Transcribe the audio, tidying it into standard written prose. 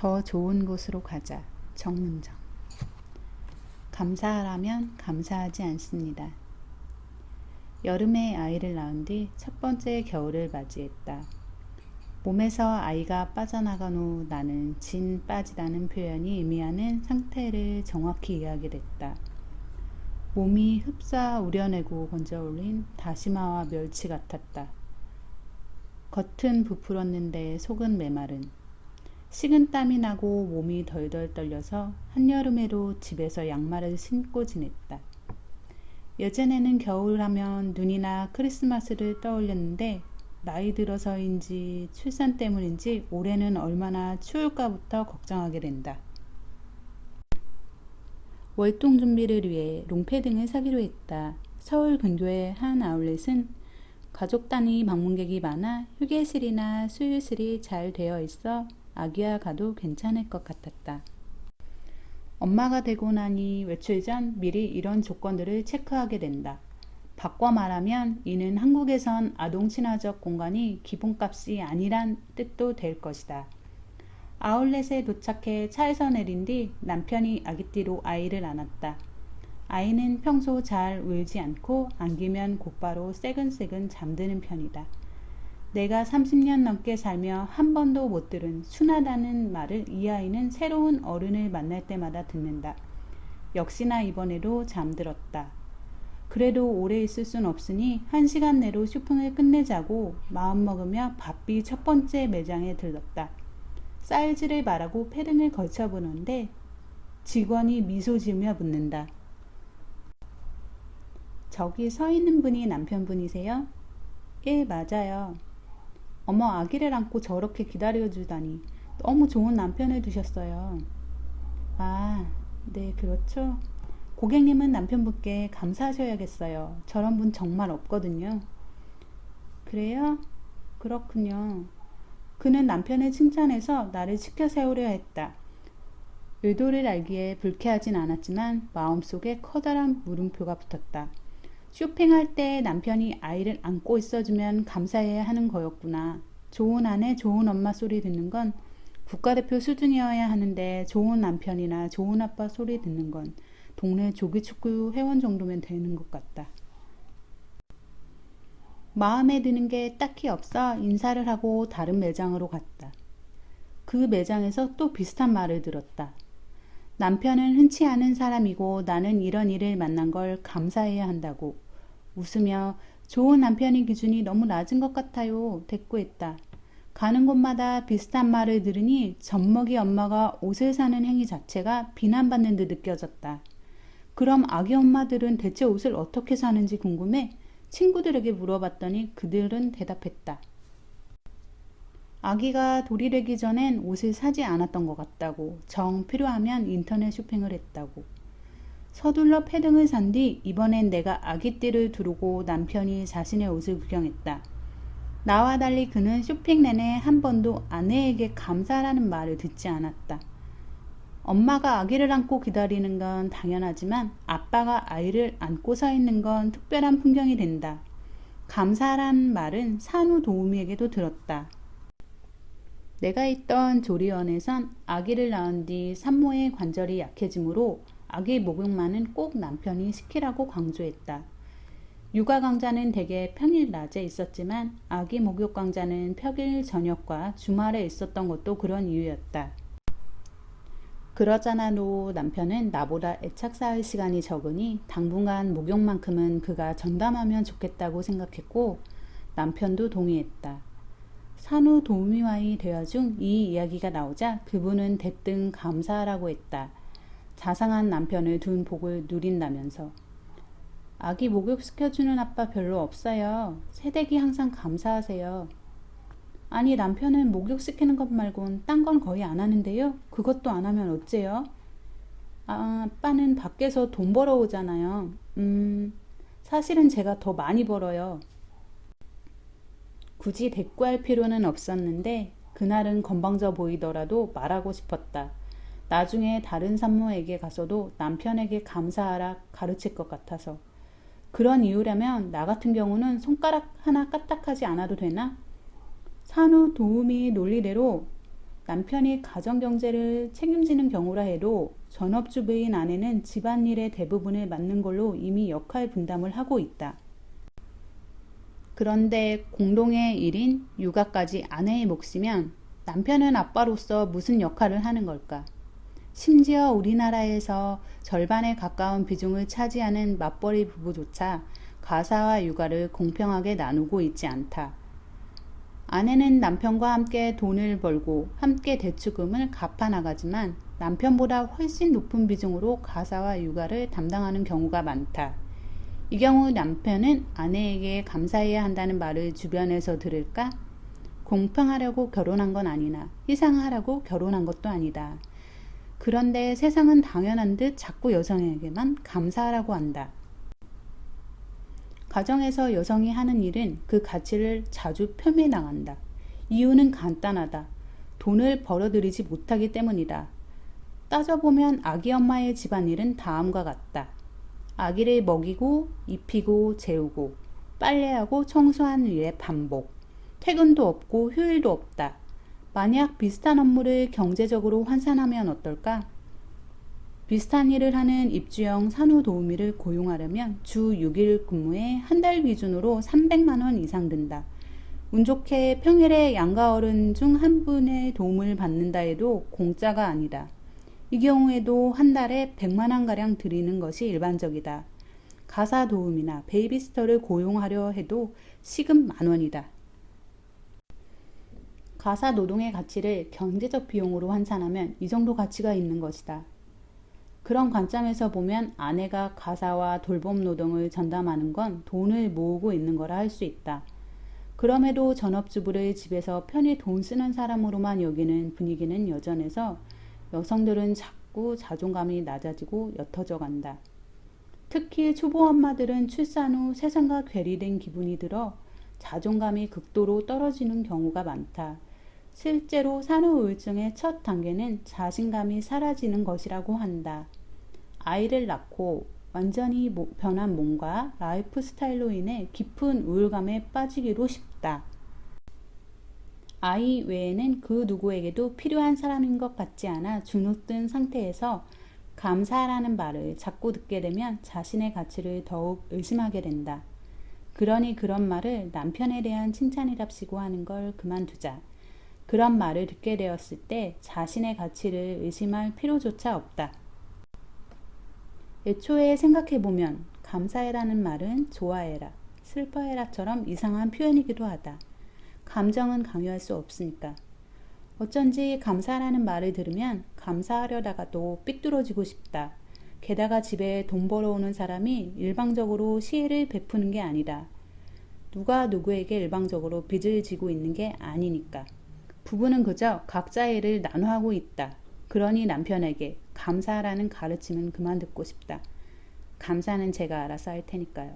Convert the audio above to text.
더 좋은 곳으로 가자. 정문정. 감사하라면 감사하지 않습니다. 여름에 아이를 낳은 뒤 첫 번째 겨울을 맞이했다. 몸에서 아이가 빠져나간 후 나는 진 빠지다는 표현이 의미하는 상태를 정확히 이해하게 됐다. 몸이 흡사 우려내고 건져올린 다시마와 멸치 같았다. 겉은 부풀었는데 속은 메마른. 식은 땀이 나고 몸이 덜덜 떨려서 한여름에도 집에서 양말을 신고 지냈다. 예전에는 겨울 하면 눈이나 크리스마스를 떠올렸는데 나이 들어서인지 출산 때문인지 올해는 얼마나 추울까부터 걱정하게 된다. 월동 준비를 위해 롱패딩을 사기로 했다. 서울 근교의 한 아울렛은 가족 단위 방문객이 많아 휴게실이나 수유실이 잘 되어 있어 아기와 가도 괜찮을 것 같았다. 엄마가 되고 나니 외출 전 미리 이런 조건들을 체크하게 된다. 바꿔 말하면 이는 한국에선 아동 친화적 공간이 기본값이 아니란 뜻도 될 것이다. 아울렛에 도착해 차에서 내린 뒤 남편이 아기띠로 아이를 안았다. 아이는 평소 잘 울지 않고 안기면 곧바로 새근새근 잠드는 편이다. 내가 30년 넘게 살며 한 번도 못 들은 순하다는 말을 이 아이는 새로운 어른을 만날 때마다 듣는다. 역시나 이번에도 잠들었다. 그래도 오래 있을 순 없으니 1시간 내로 쇼핑을 끝내자고 마음먹으며 바삐 첫 번째 매장에 들렀다. 사이즈를 말하고 패딩을 걸쳐보는데 직원이 미소 지으며 묻는다. 저기 서 있는 분이 남편분이세요? 예, 맞아요. 어머, 아기를 안고 저렇게 기다려주다니 너무 좋은 남편을 두셨어요. 아, 네, 그렇죠. 고객님은 남편분께 감사하셔야겠어요. 저런 분 정말 없거든요. 그래요? 그렇군요. 그는 남편을 칭찬해서 나를 시켜 세우려 했다. 의도를 알기에 불쾌하진 않았지만 마음속에 커다란 물음표가 붙었다. 쇼핑할 때 남편이 아이를 안고 있어주면 감사해야 하는 거였구나. 좋은 아내, 좋은 엄마 소리 듣는 건 국가대표 수준이어야 하는데 좋은 남편이나 좋은 아빠 소리 듣는 건 동네 조기축구 회원 정도면 되는 것 같다. 마음에 드는 게 딱히 없어 인사를 하고 다른 매장으로 갔다. 그 매장에서 또 비슷한 말을 들었다. 남편은 흔치 않은 사람이고 나는 이런 일을 만난 걸 감사해야 한다고. 웃으며 좋은 남편의 기준이 너무 낮은 것 같아요. 대꾸했다. 가는 곳마다 비슷한 말을 들으니 젖먹이 엄마가 옷을 사는 행위 자체가 비난받는 듯 느껴졌다. 그럼 아기 엄마들은 대체 옷을 어떻게 사는지 궁금해 친구들에게 물어봤더니 그들은 대답했다. 아기가 돌이 되기 전엔 옷을 사지 않았던 것 같다고. 정 필요하면 인터넷 쇼핑을 했다고. 서둘러 패딩을 산 뒤 이번엔 내가 아기띠를 두르고 남편이 자신의 옷을 구경했다. 나와 달리 그는 쇼핑 내내 한 번도 아내에게 감사라는 말을 듣지 않았다. 엄마가 아기를 안고 기다리는 건 당연하지만 아빠가 아이를 안고 서 있는 건 특별한 풍경이 된다. 감사란 말은 산후도우미에게도 들었다. 내가 있던 조리원에선 아기를 낳은 뒤 산모의 관절이 약해지므로 아기 목욕만은 꼭 남편이 시키라고 강조했다. 육아 강좌는 대개 평일 낮에 있었지만 아기 목욕 강좌는 평일 저녁과 주말에 있었던 것도 그런 이유였다. 그러잖아도 남편은 나보다 애착 쌓을 시간이 적으니 당분간 목욕만큼은 그가 전담하면 좋겠다고 생각했고 남편도 동의했다. 산후도우미와의 대화 중 이 이야기가 나오자 그분은 대뜸 감사하라고 했다. 자상한 남편을 둔 복을 누린다면서. 아기 목욕시켜주는 아빠 별로 없어요. 새댁이 항상 감사하세요. 아니 남편은 목욕시키는 것 말곤 딴 건 거의 안 하는데요. 그것도 안 하면 어째요? 아, 아빠는 밖에서 돈 벌어오잖아요. 사실은 제가 더 많이 벌어요. 굳이 대꾸할 필요는 없었는데 그날은 건방져 보이더라도 말하고 싶었다. 나중에 다른 산모에게 가서도 남편에게 감사하라 가르칠 것 같아서. 그런 이유라면 나 같은 경우는 손가락 하나 까딱하지 않아도 되나? 산후도우미 논리대로 남편이 가정 경제를 책임지는 경우라 해도 전업주부인 아내는 집안일의 대부분을 맡는 걸로 이미 역할 분담을 하고 있다. 그런데 공동의 일인 육아까지 아내의 몫이면 남편은 아빠로서 무슨 역할을 하는 걸까? 심지어 우리나라에서 절반에 가까운 비중을 차지하는 맞벌이 부부조차 가사와 육아를 공평하게 나누고 있지 않다. 아내는 남편과 함께 돈을 벌고 함께 대출금을 갚아 나가지만 남편보다 훨씬 높은 비중으로 가사와 육아를 담당하는 경우가 많다. 이 경우 남편은 아내에게 감사해야 한다는 말을 주변에서 들을까? 공평하려고 결혼한 건 아니나 희생하라고 결혼한 것도 아니다. 그런데 세상은 당연한 듯 자꾸 여성에게만 감사하라고 한다. 가정에서 여성이 하는 일은 그 가치를 자주 폄훼 나간다. 이유는 간단하다. 돈을 벌어들이지 못하기 때문이다. 따져보면 아기 엄마의 집안일은 다음과 같다. 아기를 먹이고 입히고 재우고 빨래하고 청소하는 일의 반복. 퇴근도 없고 휴일도 없다. 만약 비슷한 업무를 경제적으로 환산하면 어떨까? 비슷한 일을 하는 입주형 산후도우미를 고용하려면 주 6일 근무에 한 달 기준으로 300만 원 이상 든다. 운 좋게 평일에 양가 어른 중 한 분의 도움을 받는다 해도 공짜가 아니다. 이 경우에도 한 달에 100만 원가량 들이는 것이 일반적이다. 가사 도우미나 베이비시터를 고용하려 해도 시급 10,000원이다. 가사 노동의 가치를 경제적 비용으로 환산하면 이 정도 가치가 있는 것이다. 그런 관점에서 보면 아내가 가사와 돌봄 노동을 전담하는 건 돈을 모으고 있는 거라 할 수 있다. 그럼에도 전업주부를 집에서 편히 돈 쓰는 사람으로만 여기는 분위기는 여전해서 여성들은 자꾸 자존감이 낮아지고 옅어져 간다. 특히 초보 엄마들은 출산 후 세상과 괴리된 기분이 들어 자존감이 극도로 떨어지는 경우가 많다. 실제로 산후우울증의 첫 단계는 자신감이 사라지는 것이라고 한다. 아이를 낳고 완전히 변한 몸과 라이프 스타일로 인해 깊은 우울감에 빠지기도 쉽다. 아이 외에는 그 누구에게도 필요한 사람인 것 같지 않아 주눅든 상태에서 감사라는 말을 자꾸 듣게 되면 자신의 가치를 더욱 의심하게 된다. 그러니 그런 말을 남편에 대한 칭찬이랍시고 하는 걸 그만두자. 그런 말을 듣게 되었을 때 자신의 가치를 의심할 필요조차 없다. 애초에 생각해보면 감사해라는 말은 좋아해라, 슬퍼해라처럼 이상한 표현이기도 하다. 감정은 강요할 수 없으니까. 어쩐지 감사라는 말을 들으면 감사하려다가도 삐뚤어지고 싶다. 게다가 집에 돈 벌어오는 사람이 일방적으로 시혜를 베푸는 게 아니다. 누가 누구에게 일방적으로 빚을 지고 있는 게 아니니까. 부부는 그저 각자의 일을 나눠하고 있다. 그러니 남편에게 감사라는 가르침은 그만 듣고 싶다. 감사는 제가 알아서 할 테니까요.